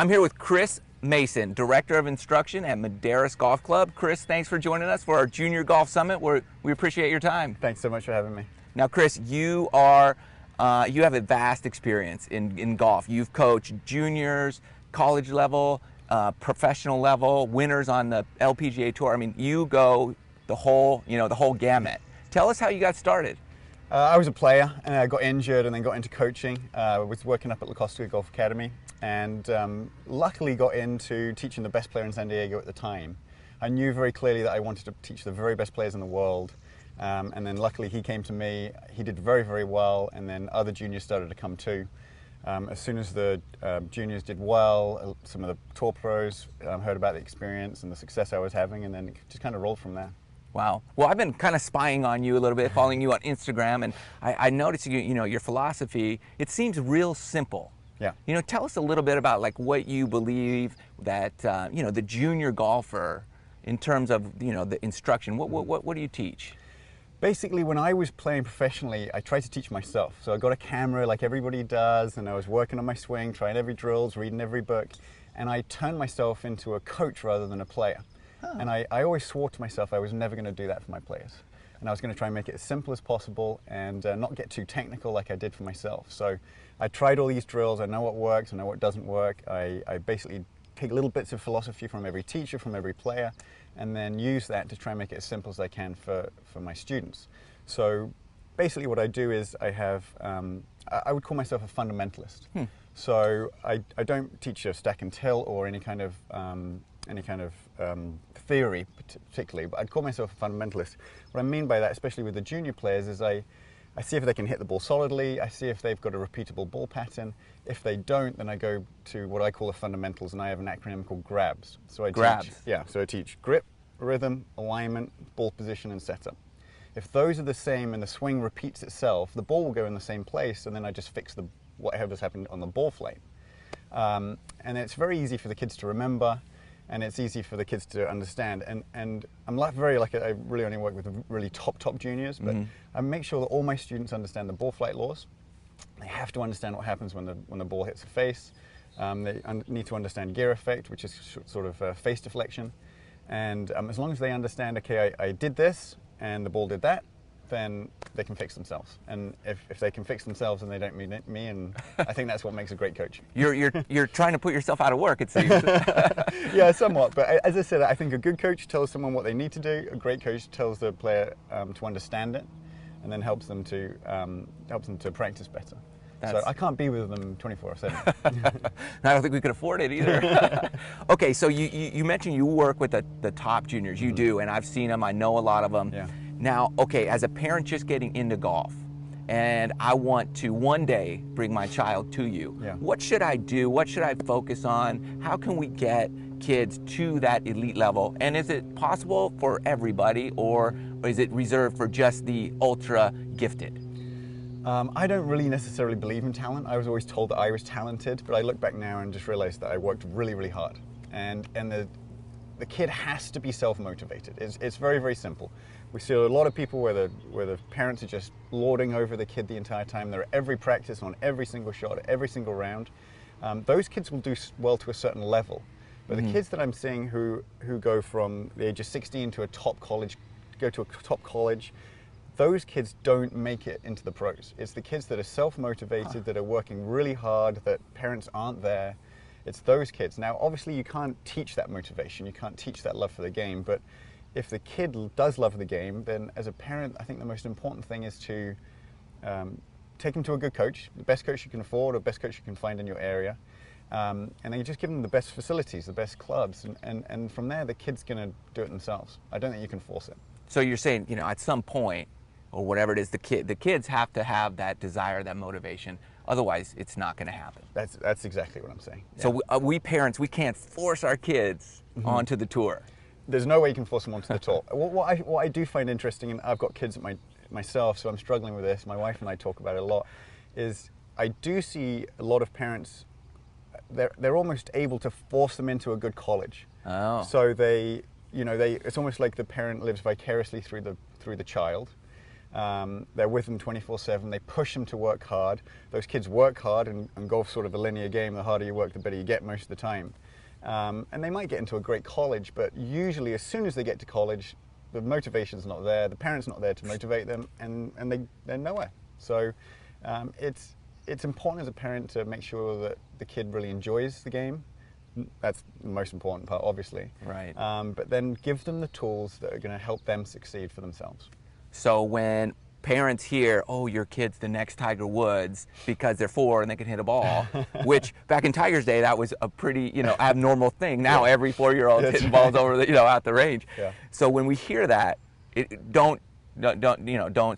I'm here with Chris Mayson, Director of Instruction at Maderas Golf Club. Chris, thanks for joining us for our Junior Golf Summit. We appreciate your time. Thanks so much for having me. Now, Chris, you have a vast experience in golf. You've coached juniors, college level, professional level, winners on the LPGA Tour. I mean, you go the whole gamut. Tell us how you got started. I was a player and I got injured and then got into coaching. I was working up at La Costa Golf Academy and luckily got into teaching the best player in San Diego at the time. I knew very clearly that I wanted to teach the very best players in the world. And then luckily he came to me, he did very, very well, and then other juniors started to come too. As soon as the juniors did well, some of the tour pros heard about the experience and the success I was having, and then it just kind of rolled from there. Wow. Well, I've been kind of spying on you a little bit, following you on Instagram, and I noticed your philosophy. It seems real simple. Yeah. Tell us a little bit about like what you believe that the junior golfer, in terms of the instruction. What do you teach? Basically, when I was playing professionally, I tried to teach myself. So I got a camera like everybody does, and I was working on my swing, trying every drills, reading every book, and I turned myself into a coach rather than a player. Oh. And I always swore to myself I was never going to do that for my players. And I was going to try and make it as simple as possible and not get too technical like I did for myself. So I tried all these drills. I know what works, I know what doesn't work. I basically take little bits of philosophy from every teacher, from every player, and then use that to try and make it as simple as I can for my students. So basically what I do is I have, I would call myself a fundamentalist. So I don't teach a stack and tilt or any kind of theory particularly, but I'd call myself a fundamentalist. What I mean by that, especially with the junior players, is I see if they can hit the ball solidly, I see if they've got a repeatable ball pattern. If they don't, then I go to what I call the fundamentals, and I have an acronym called GRABS. So I teach grip, rhythm, alignment, ball position, and setup. If those are the same and the swing repeats itself, the ball will go in the same place, and then I just fix whatever's happened on the ball flight. And it's very easy for the kids to remember, and it's easy for the kids to understand. And I'm very lucky. I really only work with really top juniors, but I make sure that all my students understand the ball flight laws. They have to understand what happens when the ball hits the face. They need to understand gear effect, which is sort of face deflection. And as long as they understand, okay, I did this and the ball did that, then they can fix themselves. And if they can fix themselves, then they don't need me, and I think that's what makes a great coach. You're trying to put yourself out of work, it seems. Yeah, somewhat. But as I said, I think a good coach tells someone what they need to do. A great coach tells the player to understand it, and then helps them to practice better. So I can't be with them 24/7. I don't think we could afford it either. Okay, so you mentioned you work with the top juniors. You do, and I've seen them. I know a lot of them. Yeah. Now, okay, as a parent just getting into golf, and I want to one day bring my child to you, what should I do? What should I focus on? How can we get kids to that elite level? And is it possible for everybody, or is it reserved for just the ultra gifted? I don't really necessarily believe in talent. I was always told that I was talented, but I look back now and just realized that I worked really, really hard. And the kid has to be self-motivated. It's very, very simple. We see a lot of people where the parents are just lording over the kid the entire time. They're at every practice, on every single shot, every single round. Those kids will do well to a certain level. But the kids that I'm seeing who go from the age of 16 to a top college, those kids don't make it into the pros. It's the kids that are self-motivated, that are working really hard, that parents aren't there. It's those kids. Now, obviously, you can't teach that motivation. You can't teach that love for the game. But if the kid does love the game, then as a parent, I think the most important thing is to take them to a good coach, the best coach you can afford, or best coach you can find in your area. And then you just give them the best facilities, the best clubs. And from there, the kid's going to do it themselves. I don't think you can force it. So you're saying, at some point, or whatever it is, the kids have to have that desire, that motivation. Otherwise, it's not going to happen. That's exactly what I'm saying. Yeah. So we parents, we can't force our kids onto the tour. There's no way you can force them onto the tour. What I do find interesting, and I've got kids myself, so I'm struggling with this. My wife and I talk about it a lot. Is I do see a lot of parents. They're almost able to force them into a good college. Oh. So it's almost like the parent lives vicariously through the child. They're with them 24/7. They push them to work hard. Those kids work hard, and golf's sort of a linear game. The harder you work, the better you get most of the time. And they might get into a great college, but usually as soon as they get to college, the motivation's not there, the parent's not there to motivate them, and they're nowhere. So it's important as a parent to make sure that the kid really enjoys the game. That's the most important part, obviously. Right. But then give them the tools that are going to help them succeed for themselves. So when parents hear, oh, your kid's the next Tiger Woods because they're 4 and they can hit a ball, which back in Tiger's day, that was a pretty, abnormal thing. Now every 4-year-old's hitting balls over the, out the range. Yeah. So when we hear that, don't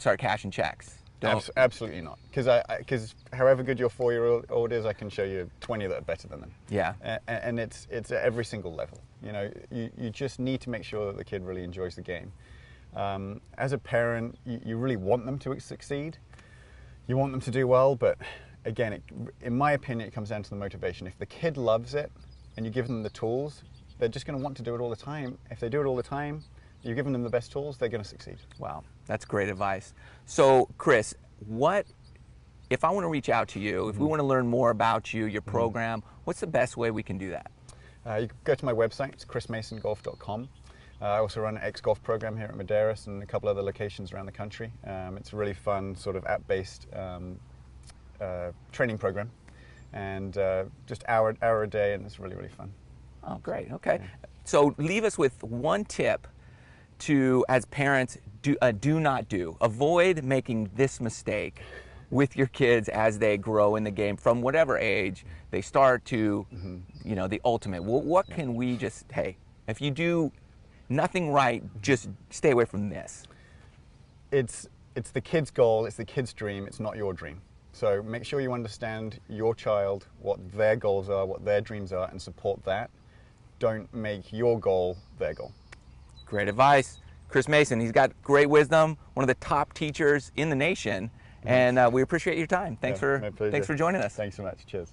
start cashing checks. Absolutely not. Because however good your 4-year-old is, I can show you 20 that are better than them. Yeah. And it's at every single level. You just need to make sure that the kid really enjoys the game. As a parent, you really want them to succeed. You want them to do well, but again, in my opinion, it comes down to the motivation. If the kid loves it and you give them the tools, they're just going to want to do it all the time. If they do it all the time, you're giving them the best tools, they're going to succeed. Wow, that's great advice. So, Chris, if I want to reach out to you, if we want to learn more about you, your program, what's the best way we can do that? You can go to my website, it's chrismaysongolf.com. I also run an ex-golf program here at Maderas and a couple other locations around the country. It's a really fun sort of app-based training program, and just hour a day, and it's really, really fun. Oh, great. Okay. Yeah. So leave us with one tip to, as parents, do not do. Avoid making this mistake with your kids as they grow in the game from whatever age they start to, the ultimate. What can we just, hey, if you do nothing right, just stay away from this? It's the kid's goal, it's the kid's dream, it's not your dream. So make sure you understand your child, what their goals are, what their dreams are, and support that. Don't make your goal their goal. Great advice. Chris Mayson, he's got great wisdom, one of the top teachers in the nation, and we appreciate your time. Thanks for joining us. Thanks so much. Cheers.